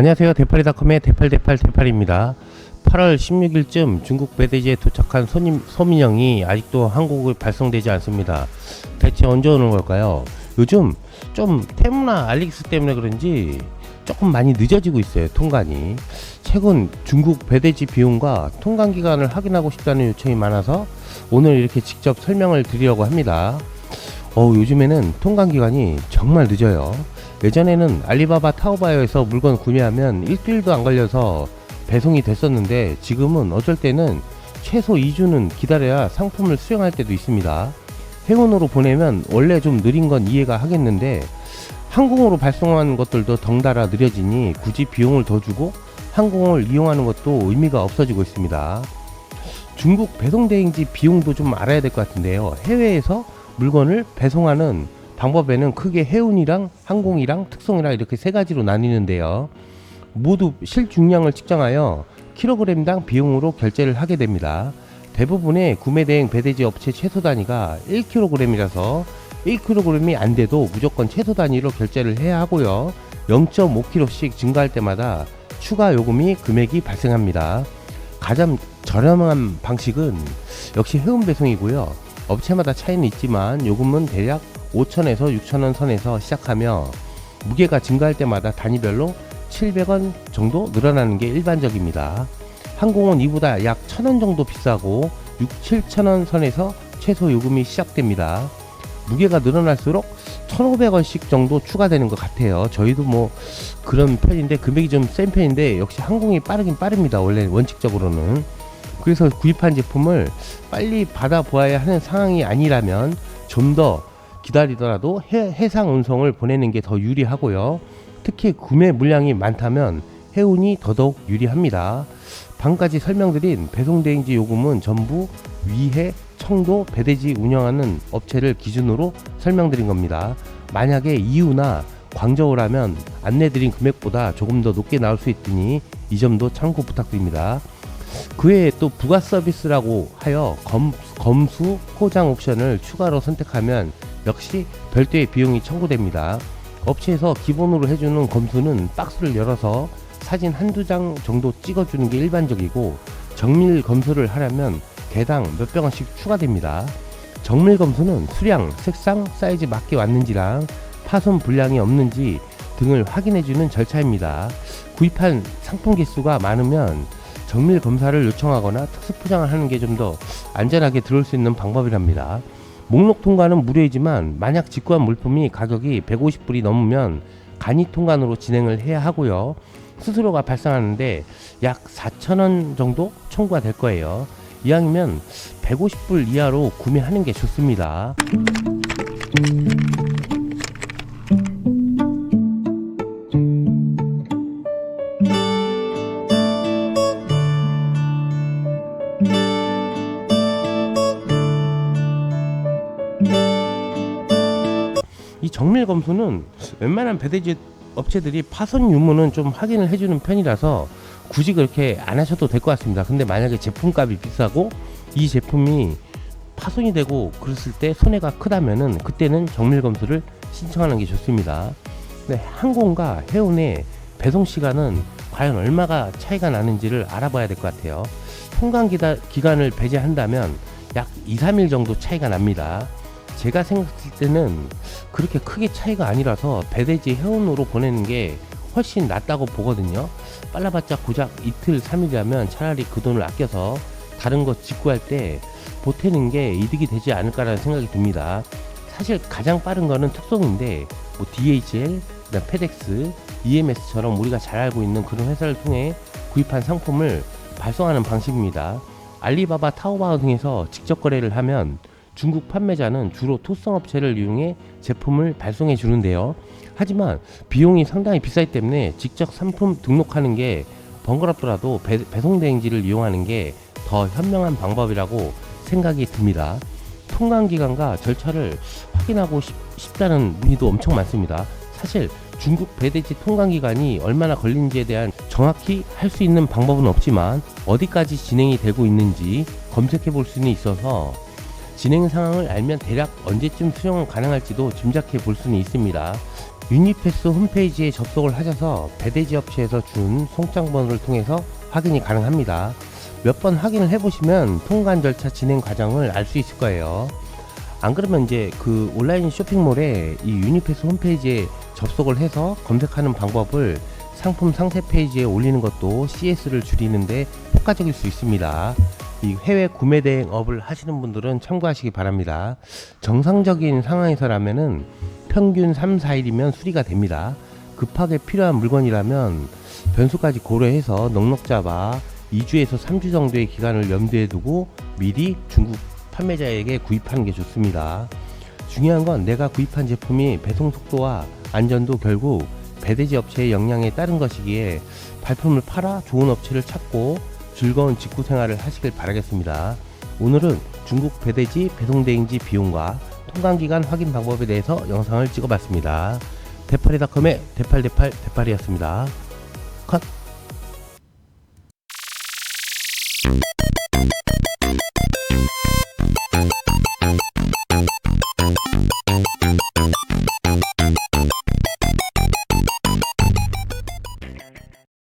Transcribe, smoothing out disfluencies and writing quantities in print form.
안녕하세요. 대파리닷컴의 대팔대팔입니다. 8월 16일쯤 중국 배대지에 도착한 소민영이 아직도 한국을 발송되지 않습니다. 대체 언제 오는 걸까요? 요즘 좀 테무나 알릭스 때문에 그런지 조금 많이 늦어지고 있어요. 통관이. 최근 중국 배대지 비용과 통관 기간을 확인하고 싶다는 요청이 많아서 오늘 이렇게 직접 설명을 드리려고 합니다. 요즘에는 통관 기간이 정말 늦어요. 예전에는 알리바바 타오바오에서 물건 구매하면 일주일도 안 걸려서 배송이 됐었는데 지금은 어쩔 때는 최소 2주는 기다려야 상품을 수령할 때도 있습니다. 행운으로 보내면 원래 좀 느린 건 이해가 하겠는데 항공으로 발송하는 것들도 덩달아 느려지니 굳이 비용을 더 주고 항공을 이용하는 것도 의미가 없어지고 있습니다. 중국 배송대행지 비용도 좀 알아야 될 것 같은데요. 해외에서 물건을 배송하는 방법에는 크게 해운이랑 항공이랑 특송이랑 이렇게 세 가지로 나뉘는데요. 모두 실중량을 측정하여 킬로그램당 비용으로 결제를 하게 됩니다. 대부분의 구매대행 배대지 업체 최소 단위가 1kg이라서 1kg이 안 돼도 무조건 최소 단위로 결제를 해야 하고요. 0.5kg씩 증가할 때마다 추가 요금이 금액이 발생합니다. 가장 저렴한 방식은 역시 해운 배송이고요. 업체마다 차이는 있지만 요금은 대략 5,000에서 6,000원 선에서 시작하며 무게가 증가할 때마다 단위별로 700원 정도 늘어나는 게 일반적입니다. 항공은 이보다 약 1,000원 정도 비싸고 6,000~7,000원 선에서 최소 요금이 시작됩니다. 무게가 늘어날수록 1,500원씩 정도 추가되는 것 같아요. 저희도 뭐 그런 편인데 금액이 좀 센 편인데 역시 항공이 빠르긴 빠릅니다. 원래 원칙적으로는. 그래서 구입한 제품을 빨리 받아보아야 하는 상황이 아니라면 좀 더 기다리더라도 해상 운송을 보내는 게 더 유리하고요. 특히 구매 물량이 많다면 해운이 더더욱 유리합니다. 방금까지 설명드린 배송대행지 요금은 전부 위해, 청도, 배대지 운영하는 업체를 기준으로 설명드린 겁니다. 만약에 이유나 광저우라면 안내드린 금액보다 조금 더 높게 나올 수 있으니 이 점도 참고 부탁드립니다. 그 외에 또 부가 서비스라고 하여 검수, 포장 옵션을 추가로 선택하면 역시 별도의 비용이 청구됩니다. 업체에서 기본으로 해주는 검수는 박스를 열어서 사진 한두 장 정도 찍어주는 게 일반적이고 정밀 검수를 하려면 개당 몇백 원씩 추가됩니다. 정밀 검수는 수량, 색상, 사이즈 맞게 왔는지랑 파손 불량이 없는지 등을 확인해주는 절차입니다. 구입한 상품 개수가 많으면 정밀 검사를 요청하거나 특수 포장을 하는 게 좀 더 안전하게 들어올 수 있는 방법이랍니다. 목록 통관은 무료이지만 만약 직구한 물품이 가격이 150불이 넘으면 간이 통관으로 진행을 해야 하고요. 수수료가 발생하는데 약 4,000원 정도 청구가 될 거예요. 이왕이면 150불 이하로 구매하는 게 좋습니다. 이 정밀 검수는 웬만한 배대지 업체들이 파손 유무는 좀 확인을 해주는 편이라서 굳이 그렇게 안 하셔도 될 것 같습니다. 근데 만약에 제품값이 비싸고 이 제품이 파손이 되고 그랬을 때 손해가 크다면은 그때는 정밀 검수를 신청하는 게 좋습니다. 근데 항공과 해운의 배송 시간은 과연 얼마가 차이가 나는지를 알아봐야 될 것 같아요. 통관 기간을 배제한다면 약 2~3일 정도 차이가 납니다. 제가 생각했을 때는 그렇게 크게 차이가 아니라서 배대지 해운으로 보내는 게 훨씬 낫다고 보거든요. 빨라봤자 고작 이틀 3일이라면 차라리 그 돈을 아껴서 다른 거 직구할 때 보태는 게 이득이 되지 않을까라는 생각이 듭니다. 사실 가장 빠른 거는 특송인데 뭐 DHL, 그다음 페덱스, EMS처럼 우리가 잘 알고 있는 그런 회사를 통해 구입한 상품을 발송하는 방식입니다. 알리바바, 타오바오 등에서 직접 거래를 하면 중국 판매자는 주로 토성 업체를 이용해 제품을 발송해 주는데요. 하지만 비용이 상당히 비싸기 때문에 직접 상품 등록하는 게 번거롭더라도 배송대행지를 이용하는 게 더 현명한 방법이라고 생각이 듭니다. 통관 기간과 절차를 확인하고 싶다는 문의도 엄청 많습니다. 사실 중국 배대지 통관 기간이 얼마나 걸리는지에 대한 정확히 할 수 있는 방법은 없지만 어디까지 진행이 되고 있는지 검색해 볼 수는 있어서 진행 상황을 알면 대략 언제쯤 수령 가능할지도 짐작해 볼 수는 있습니다. 유니패스 홈페이지에 접속을 하셔서 배대지 업체에서 준 송장 번호를 통해서 확인이 가능합니다. 몇 번 확인을 해보시면 통관 절차 진행 과정을 알 수 있을 거예요. 안 그러면 이제 그 온라인 쇼핑몰에 이 유니패스 홈페이지에 접속을 해서 검색하는 방법을 상품 상세 페이지에 올리는 것도 CS를 줄이는데 효과적일 수 있습니다. 이 해외 구매 대행업을 하시는 분들은 참고하시기 바랍니다. 정상적인 상황에서라면은 평균 3, 4일이면 수리가 됩니다. 급하게 필요한 물건이라면 변수까지 고려해서 넉넉 잡아 2주에서 3주 정도의 기간을 염두에 두고 미리 중국 판매자에게 구입하는 게 좋습니다. 중요한 건 내가 구입한 제품이 배송 속도와 안전도 결국 배대지 업체의 역량에 따른 것이기에 발품을 팔아 좋은 업체를 찾고 즐거운 직구 생활을 하시길 바라겠습니다. 오늘은 중국 배대지 배송대행지 비용과 통관기간 확인 방법에 대해서 영상을 찍어봤습니다. 대파리닷컴의 대팔이었습니다. 컷!